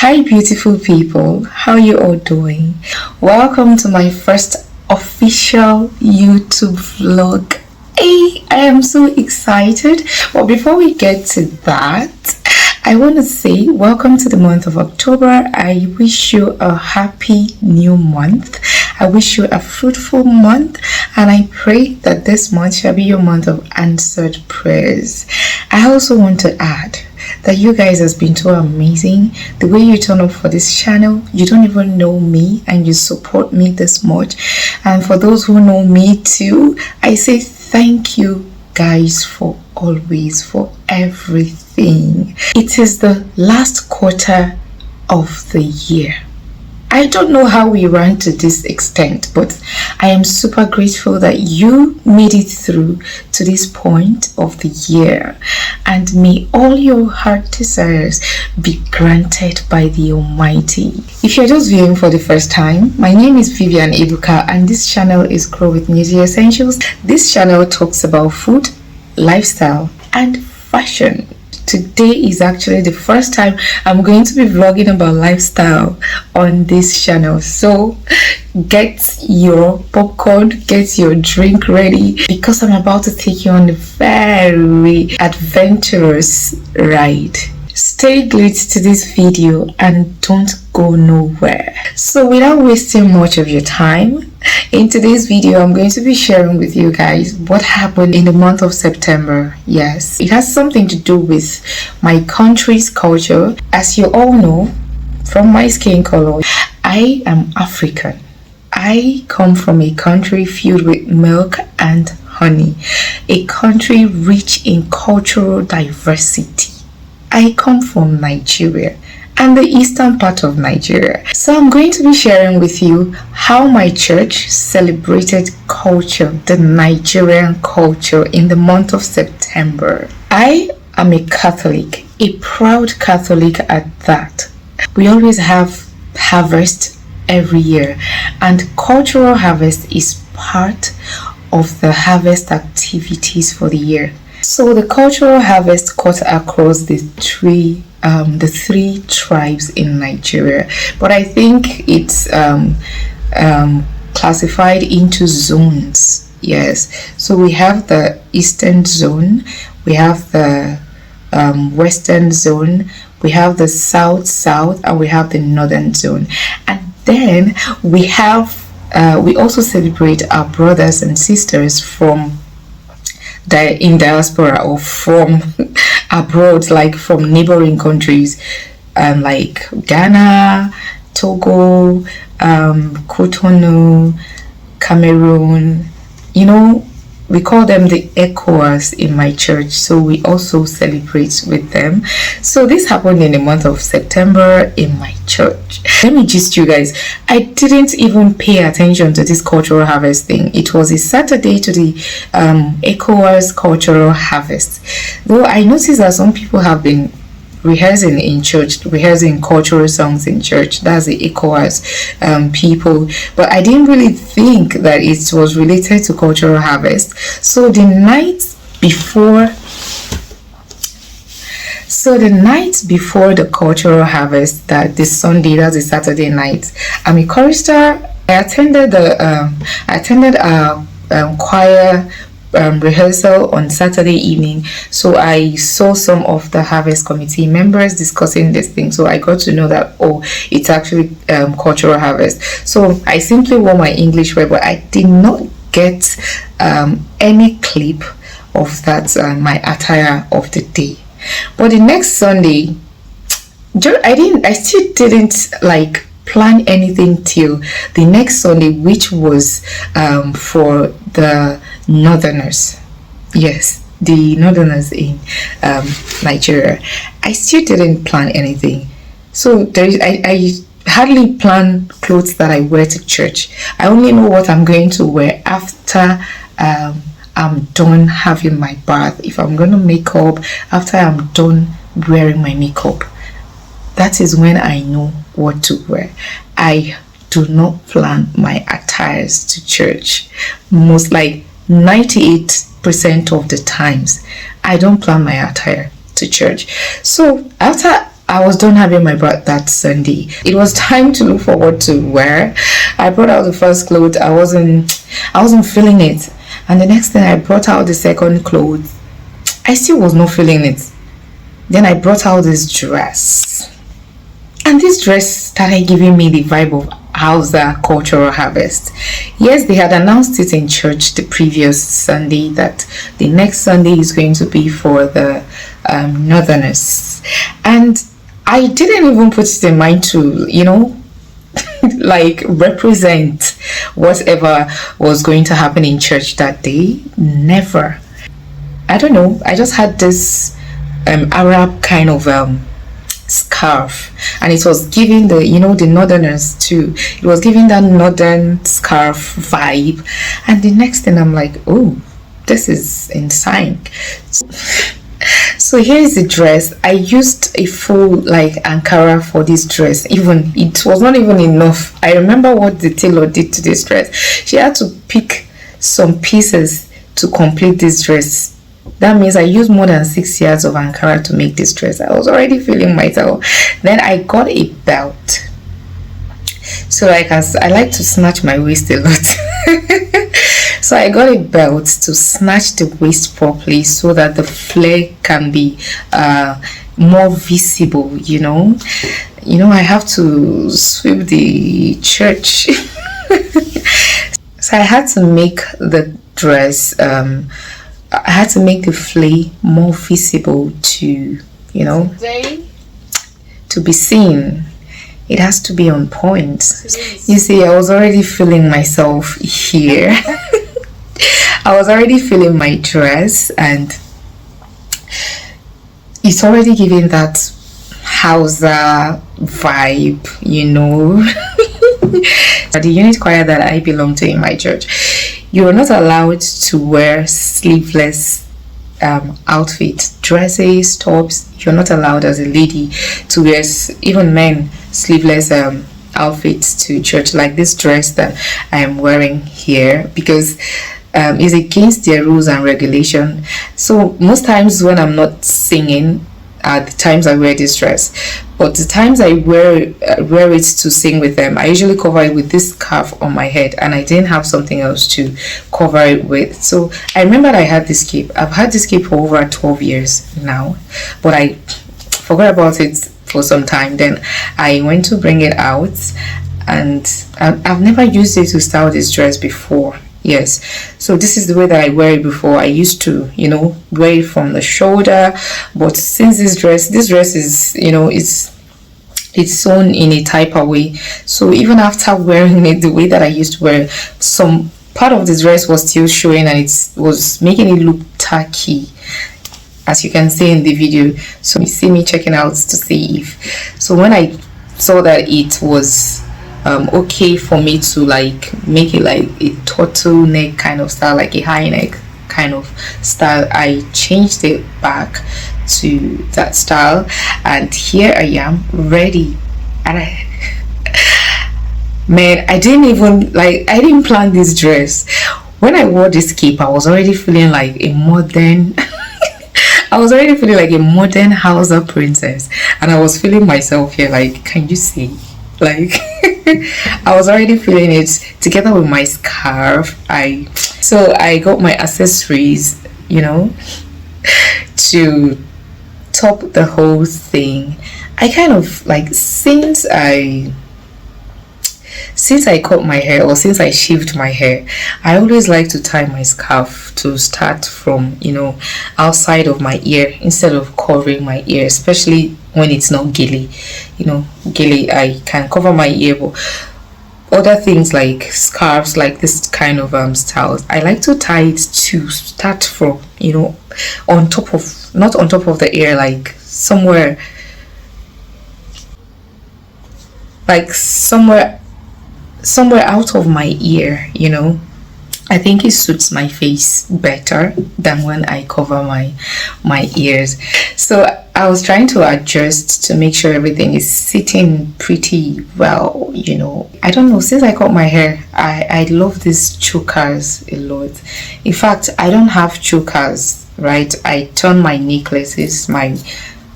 Hi beautiful people, how you all doing? Welcome to my first official YouTube vlog. Hey, I am so excited. But before we get to that, I want to say welcome to the month of October. I wish you a happy new month. I wish you a fruitful month, and I pray that this month shall be your month of answered prayers. I also want to add that you guys has been so amazing. The way you turn up for this channel, you don't even know me and you support me this much. And for those who know me too, I say thank you guys for everything. It is the last quarter of the year. I don't know how we ran to this extent, but I am super grateful that you made it through to this point of the year, and may all your heart desires be granted by the Almighty. If you're just viewing for the first time, my name is Vivian Ebuka and this channel is Grow with Music Essentials. This channel talks about food, lifestyle and fashion. Today is actually the first time I'm going to be vlogging about lifestyle on this channel. So get your popcorn, get your drink ready, because I'm about to take you on a very adventurous ride. Stay glued to this video and don't go nowhere. So without wasting much of your time, in today's video I'm going to be sharing with you guys what happened in the month of September. Yes, it has something to do with my country's culture. As you all know from my skin color, I am African. I come from a country filled with milk and honey, a country rich in cultural diversity. I come from Nigeria and the eastern part of Nigeria. So I'm going to be sharing with you how my church celebrated culture, the Nigerian culture, in the month of September. I am a Catholic, a proud Catholic at that. We always have harvest every year, and cultural harvest is part of the harvest activities for the year. So the cultural harvest cut across the three tribes in Nigeria, but I think it's classified into zones. Yes, so we have the eastern zone, we have the western zone, we have the south, and we have the northern zone. And then we have we also celebrate our brothers and sisters from in diaspora or from abroad, like from neighboring countries, like Ghana, Togo, Cotonou, Cameroon. You know, we call them the ECOWAS in my church, so we also celebrate with them. So this happened in the month of September in my church. Let me gist you guys, I didn't even pay attention to this cultural harvest thing. It was a Saturday to the ECOWAS cultural harvest, though I noticed that some people have been rehearsing in church, rehearsing cultural songs in church. That's the ECOWAS people, but I didn't really think that it was related to cultural harvest. So the night before the cultural harvest, that this Sunday, that's a Saturday night, I'm a chorister. I attended a choir rehearsal on Saturday evening, so I saw some of the harvest committee members discussing this thing. So I got to know that, oh, it's actually cultural harvest. So I simply wore my English wear, but I did not get any clip of that my attire of the day. But the next Sunday, I still didn't like plan anything till the next Sunday, which was for the northerners. Yes, the northerners in Nigeria. I still didn't plan anything. So I hardly plan clothes that I wear to church. I only know what I'm going to wear after I'm done having my bath. If I'm going to make up after I'm done wearing my makeup, that is when I know what to wear. I do not plan my attires to church. Most like 98% of the times I don't plan my attire to church. So after I was done having my birth that Sunday. It was time to look for what to wear. I brought out the first clothes. I wasn't feeling it. And the next thing, I brought out the second clothes. I still was not feeling it. Then I brought out this dress. And this dress started giving me the vibe of Hausa cultural harvest. Yes, they had announced it in church the previous Sunday that the next Sunday is going to be for the Northerners. And I didn't even put it in mind to, like represent whatever was going to happen in church that day. Never. I don't know. I just had this Arab kind of scarf, and it was giving the the Northerners too. It was giving that northern scarf vibe. And the next thing, I'm like, oh, this is insane. So here is the dress. I used a full like Ankara for this dress. Even it was not even enough. I remember what the tailor did to this dress. She had to pick some pieces to complete this dress. That means I used more than 6 yards of Ankara to make this dress. I was already feeling myself. Then I got a belt. So I like to snatch my waist a lot. So I got a belt to snatch the waist properly so that the flare can be more visible, I have to sweep the church. So I had to make the dress, I had to make the flare more visible to, to be seen. It has to be on point. You see, I was already feeling myself here. I was already feeling my dress, and it's already giving that Hausa vibe, The unit choir that I belong to in my church, you are not allowed to wear sleeveless outfits, dresses, tops. You're not allowed as a lady to wear, even men, sleeveless outfits to church, like this dress that I am wearing here, because it's against their rules and regulation. So most times when I'm not singing, at the times I wear this dress, but the times I wear it to sing with them, I usually cover it with this scarf on my head, and I didn't have something else to cover it with. So I remember I had this cape. I've had this cape for over 12 years now, but I forgot about it for some time. Then I went to bring it out, and I've never used it to style this dress before. Yes, so this is the way that I wear it before. I used to, wear it from the shoulder, but since this dress is, it's sewn in a type of way. So even after wearing it the way that I used to wear it, some part of the dress was still showing, and it was making it look tacky, as you can see in the video. So you see me checking out to see if, so when I saw that it was okay for me to like make it like a turtleneck kind of style, like a high neck kind of style, I changed it back to that style, and here I am ready. And I didn't plan this dress. When I wore this cape, I was already feeling like a modern I was already feeling like a modern Hausa princess, and I was feeling myself here, like, can you see? Like I was already feeling it together with my scarf. So I got my accessories, to top the whole thing. I kind of like, since I cut my hair, or since I shaved my hair, I always like to tie my scarf to start from, outside of my ear instead of covering my ear, especially when it's not gilly. Gilly, I can cover my ear, but other things like scarves, like this kind of styles, I like to tie it to start from, on top of, not on top of the ear, like somewhere out of my ear. I think it suits my face better than when I cover my ears. So I was trying to adjust to make sure everything is sitting pretty well. I don't know, since I cut my hair, I love these chokers a lot. In fact, I don't have chokers, right? I turn my necklaces, my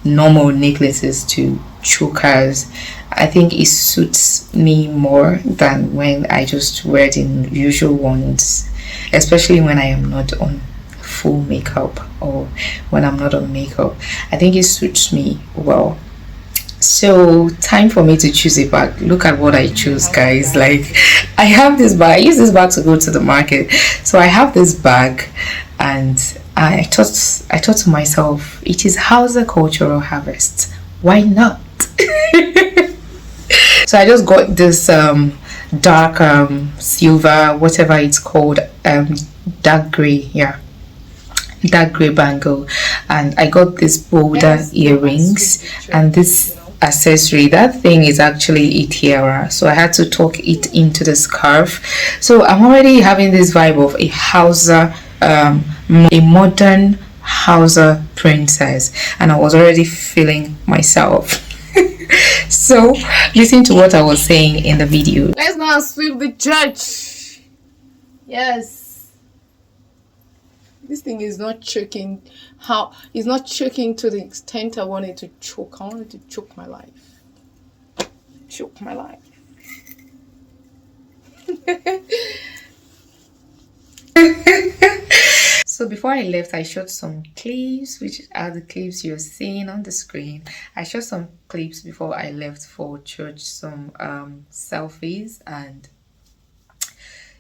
normal necklaces to chokers. I think it suits me more than when I just wear the usual ones, especially when I am not on full makeup or when I'm not on makeup. I think it suits me well. So, time for me to choose a bag. Look at what I choose, guys. Like, I have this bag. I use this bag to go to the market. So I have this bag, and I thought to myself, it is Hausa cultural harvest. Why not? So I just got this dark silver, whatever it's called, dark gray, yeah, dark gray bangle, and I got this boulder earrings and this accessory. That thing is actually a tiara, so I had to tuck it into the scarf. So I'm already having this vibe of a Hausa, a modern Hausa princess, and I was already feeling myself. So listen to what I was saying in the video. Let's go and sweep the church. Yes. This thing is not choking. How it's not choking to the extent I wanted to choke. I wanted to choke my life. Choke my life. So before I left, I shot some clips, which are the clips you're seeing on the screen. I shot some clips before I left for church, some selfies, and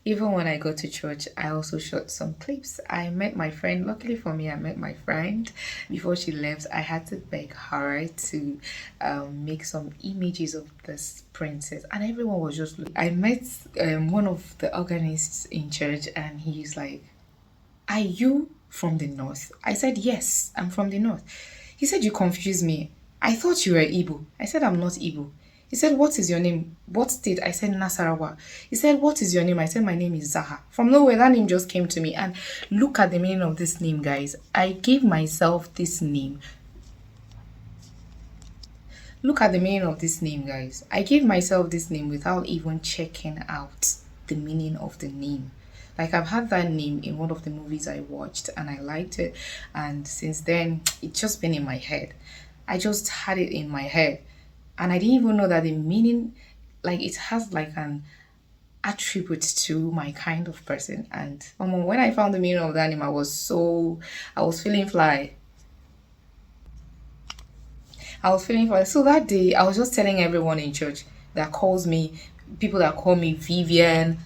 even when I go to church, I also shot some clips. I met my friend. Luckily for me, I met my friend before she left. I had to beg her to make some images of this princess, and everyone was just looking. I met one of the organists in church, and he's like, "Are you from the north?" I said, "Yes, I'm from the north." He said, "You confuse me. I thought you were Igbo." I said, "I'm not Igbo." He said, "What is your name? What state?" I said, "Nasarawa." He said, "What is your name?" I said, "My name is Zaha." From nowhere, that name just came to me. And look at the meaning of this name, guys. I gave myself this name. Look at the meaning of this name, guys. I gave myself this name without even checking out the meaning of the name. Like, I've had that name in one of the movies I watched and I liked it, and since then it's just been in my head. I just had it in my head, and I didn't even know that the meaning, like, it has like an attribute to my kind of person. And when I found the meaning of that name, I was feeling fly. I was feeling fly. So that day I was just telling everyone in church that calls me, people that call me Vivian,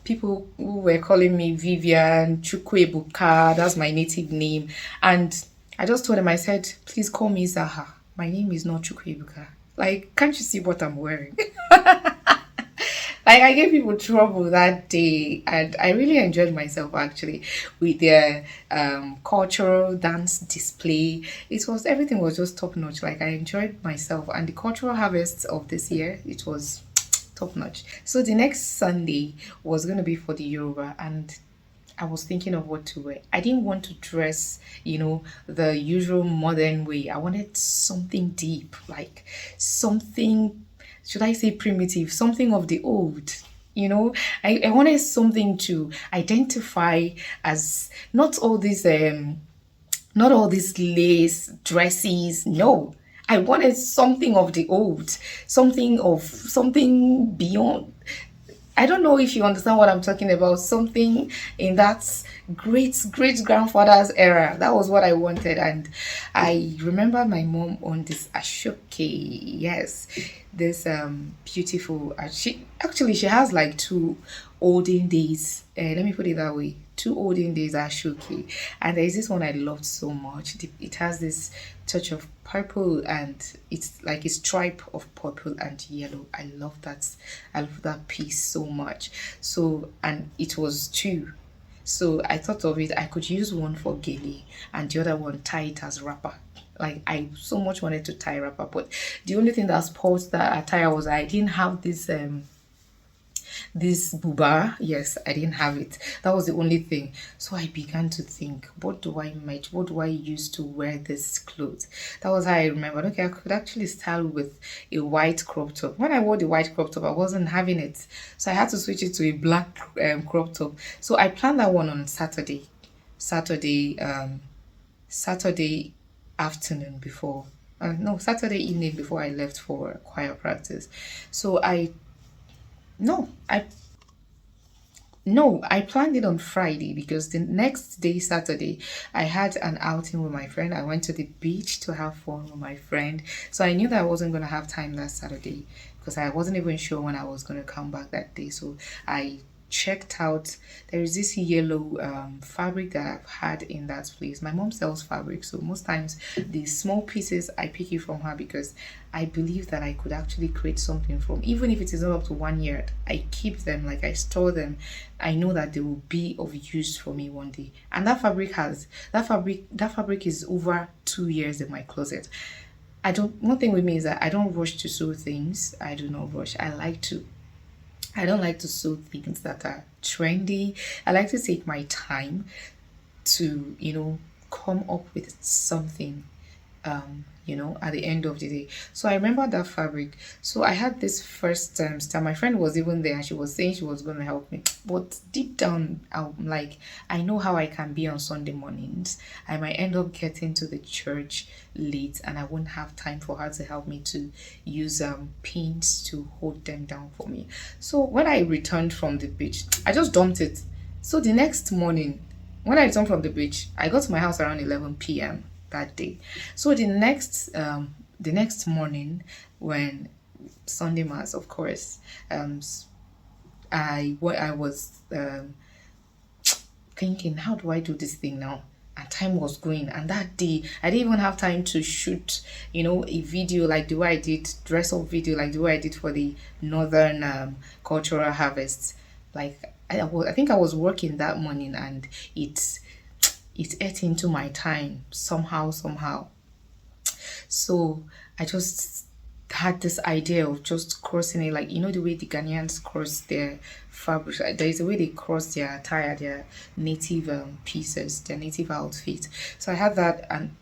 people who were calling me Vivian, Chukwebuka, that's my native name. And I just told them, I said, "Please call me Zaha. My name is not Chukwebuka." Like, can't you see what I'm wearing? Like, I gave people trouble that day, and I really enjoyed myself actually with their cultural dance display. Everything was just top notch. Like, I enjoyed myself, and the cultural harvest of this year, it was top notch. So the next Sunday was going to be for the Yoruba, and I was thinking of what to wear. I didn't want to dress, the usual modern way. I wanted something deep, like something, should I say primitive, something of the old. I wanted something to identify as not all these lace dresses. No, I wanted something of the old, something beyond. I don't know if you understand what I'm talking about. Something in that great grandfather's era. That was what I wanted. And I remember my mom on this ashoke. Yes, this beautiful. She has like two olden days. Let me put it that way. Two olden days ashoke, and there is this one I loved so much. It has this touch of purple, and it's like a stripe of purple and yellow. I love that. I love that piece so much. So, and it was two. So I thought of it. I could use one for gele and the other one tie it as wrapper. Like, I so much wanted to tie wrapper, but the only thing that spoiled that attire was I didn't have this buba. Yes, I didn't have it. That was the only thing. So I began to think, what do I match? What do I use to wear this clothes? That was how I remembered, okay, I could actually style with a white crop top. When I wore the white crop top, I wasn't having it, so I had to switch it to a black crop top. So I planned that one on Saturday. Saturday Saturday afternoon before no, Saturday evening before I left for choir practice. So I no, I planned it on Friday because the next day, Saturday, I had an outing with my friend. I went to the beach to have fun with my friend. So I knew that I wasn't going to have time that Saturday because I wasn't even sure when I was going to come back that day. So I checked out, there is this yellow fabric that I've had in that place. My mom sells fabric, so most times the small pieces I pick it from her because I believe that I could actually create something from, even if it is not up to 1 year. I keep them, like I store them. I know that they will be of use for me one day. And that fabric is over 2 years in my closet. I don't One thing with me is that I don't rush to sew things. I do not rush. I don't like to sew things that are trendy. I like to take my time to, come up with something, at the end of the day. So I remember that fabric. So I had this first style. My friend was even there and she was saying she was going to help me. But deep down, I'm like, I know how I can be on Sunday mornings. I might end up getting to the church late and I won't have time for her to help me to use pins to hold them down for me. So when I returned from the beach, I just dumped it. So the next morning, when I returned from the beach, I got to my house around 11 p.m. that day. So the next morning, when Sunday mass, of course, I was thinking, how do I do this thing now? And time was going, and that day I didn't even have time to shoot, a video like the way I did, dress up video like the way I did for the Northern cultural harvest. Like I think I was working that morning, and it ate into my time somehow. So I just had this idea of just crossing it, like the way the Ghanaians cross their fabric. There is a way they cross their attire, their native pieces, their native outfit. So I had that, and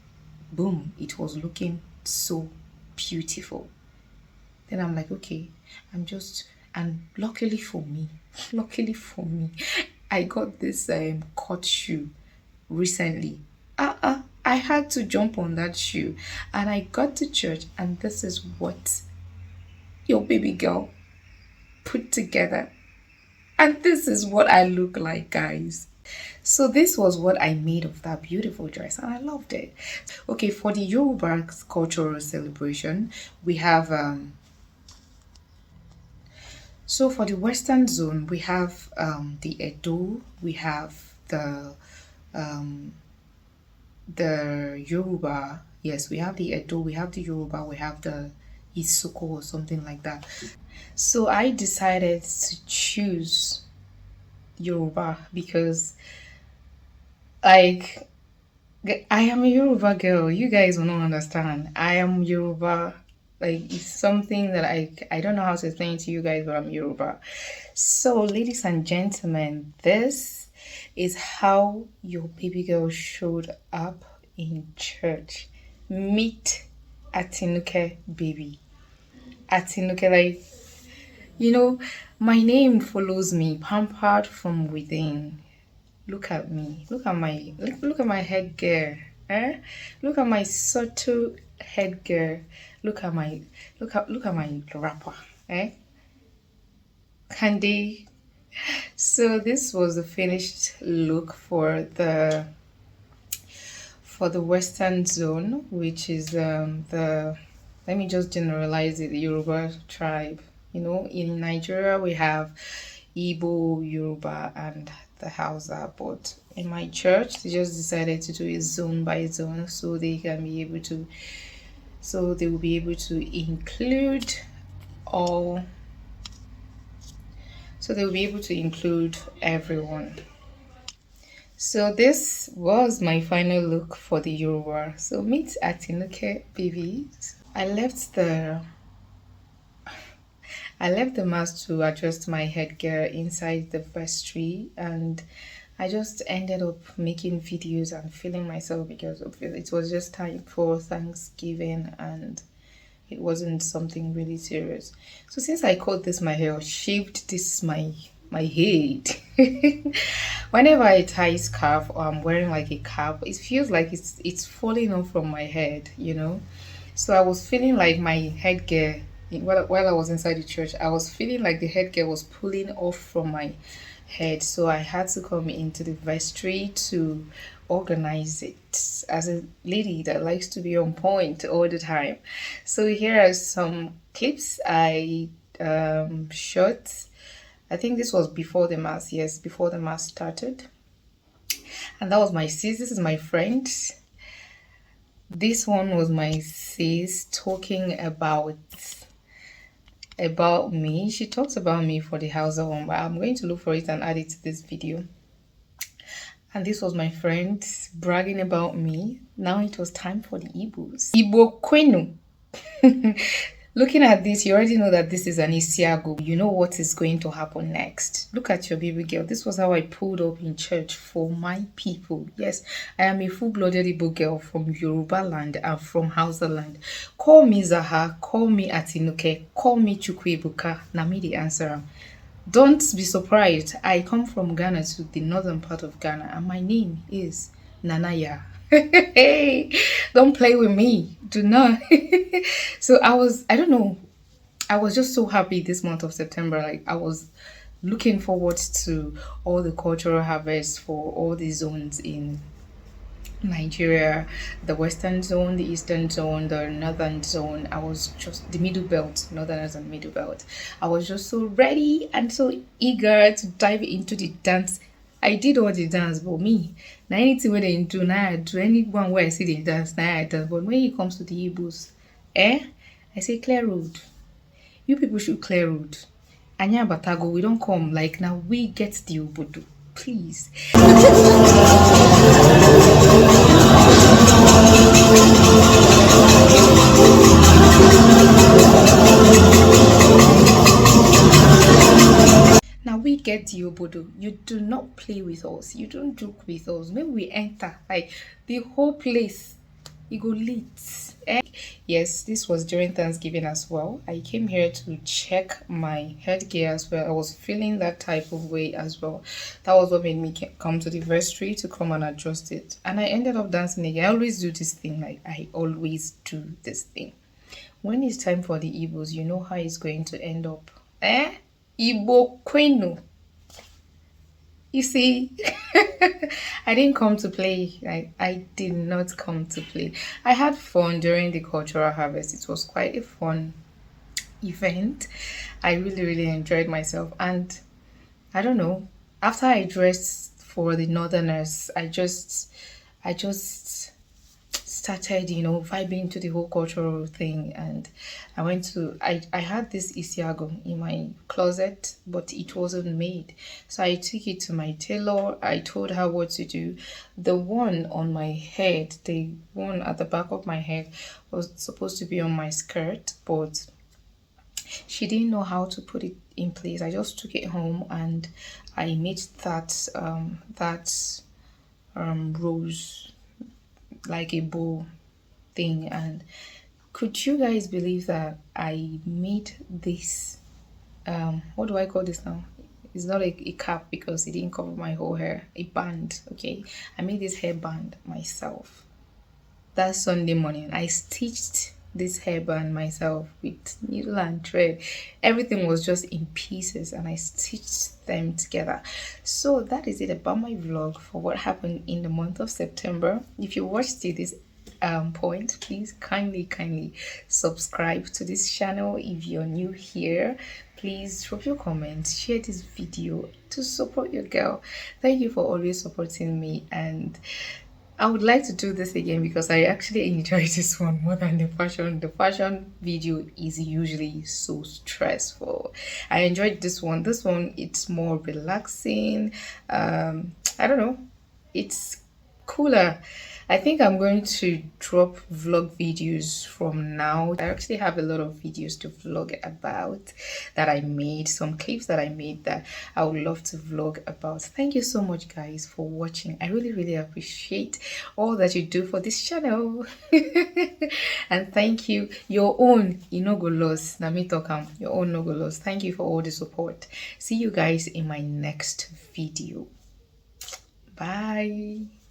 boom, it was looking so beautiful. Then I'm like, okay, and luckily for me, I got this cut shoe recently. I had to jump on that shoe and I got to church, and this is what your baby girl put together. And this is what I look like, guys. So this was what I made of that beautiful dress and I loved it. Okay, for the Yoruba cultural celebration, we have so for the Western zone, we have the Edo, we have the Yoruba. Yes, we have the Edo, we have the Yoruba, we have the Isoko or something like that. So I decided to choose Yoruba because, like, I am a Yoruba girl. You guys will not understand. I am Yoruba. Like, it's something that I don't know how to explain to you guys, but I'm Yoruba. So, ladies and gentlemen, this is how your baby girl showed up in church. Meet Atinuke baby. Atinuke, like, my name follows me, pampered from within. Look at me. Look at my headgear. Eh? Look at my subtle headgear. Look at my wrapper. Eh? Can they? So this was the finished look for the Western zone, which is the, let me just generalize it, the Yoruba tribe. In Nigeria we have Igbo, Yoruba, and the Hausa, but in my church they just decided to do it zone by zone so they will be able to include all, so they will be able to include everyone. So this was my final look for the Yoruba. So meet Atinuke babies. I left the mask to adjust my headgear inside the vestry, and I just ended up making videos and feeling myself because it was just time for Thanksgiving and it wasn't something really serious. So since I cut this my hair, shaved this my my head. Whenever I tie scarf or I'm wearing like a cap, it feels like it's falling off from my head, you know. So I was feeling like my headgear while I was inside the church. I was feeling like the headgear was pulling off from my head. So I had to come into the vestry to organize it as a lady that likes to be on point all the time. So here are some clips I shot. I think this was before the mass. Yes, before the mass started. And that was my sis. This is my friend. This one was my sis talking about me. She talks about me for the house of one, but I'm going to look for it and add it to this video. And this was my friend bragging about me. Now it was time for the Igbos. Igbo Kwenu. Looking at this, you already know that this is an Isiago. You know what is going to happen next. Look at your baby girl. This was how I pulled up in church for my people. Yes, I am a full-blooded Igbo girl from Yoruba land and from Hausa land. Call me Zaha, call me Atinuke, call me Chukwibuka. Now me the answer. Don't be surprised. I come from Ghana to the northern part of Ghana and my name is Nanaya. Hey, don't play with me. Do not. So I don't know. I was just so happy this month of September. Like I was looking forward to all the cultural harvests for all the zones in Nigeria, the western zone, the eastern zone, the northern zone. I was just the middle belt, northerners and middle belt. I was just so ready and so eager to dive into the dance. I did all the dance, but me, now anything where they do, now I do anyone where I see the dance, now I dance. But when it comes to the Igbos, I say clear road. You people should clear road. Anya Batago, we don't come like now we get the Obodo. Please. Now we get the Obodo. You do not play with us. You don't joke with us. Maybe we enter like the whole place. You go lit. Yes, this was during Thanksgiving as well. I came here to check my headgear as well. I was feeling that type of way as well. That was what made me come to the vestry to come and adjust it. And I ended up dancing again. I always do this thing. Like I always do this thing. When it's time for the Igbos, you know how it's going to end up. Igbo Kwenu. You see, I didn't come to play. I did not come to play. I had fun during the cultural harvest. It was quite a fun event. I really, really enjoyed myself. And I don't know, after I dressed for the northerners, I just started, vibing to the whole cultural thing. And I had this Isiago in my closet, but it wasn't made. So I took it to my tailor. I told her what to do. The one on my head, the one at the back of my head was supposed to be on my skirt, but she didn't know how to put it in place. I just took it home and I made that rose like a bow thing. And could you guys believe that I made this what do I call this now? It's not a cap because it didn't cover my whole hair. A band. Okay, I made this hairband myself that Sunday morning. I stitched this hairband myself with needle and thread. Everything was just in pieces and I stitched them together. So that is it about my vlog for what happened in the month of September. If you watched to this point, please kindly subscribe to this channel. If you're new here, please drop your comments, share this video to support your girl. Thank you for always supporting me, and I would like to do this again because I actually enjoy this one more than the fashion. The fashion video is usually so stressful. I enjoyed this one. This one, it's more relaxing. I don't know. It's cooler. I think I'm going to drop vlog videos from now. I actually have a lot of videos to vlog about that I made, some clips that I made that I would love to vlog about. Thank you so much, guys, for watching. I really, really appreciate all that you do for this channel. And thank you. Your own, no go loss. Nami Tokam, your own no go loss. Thank you for all the support. See you guys in my next video. Bye.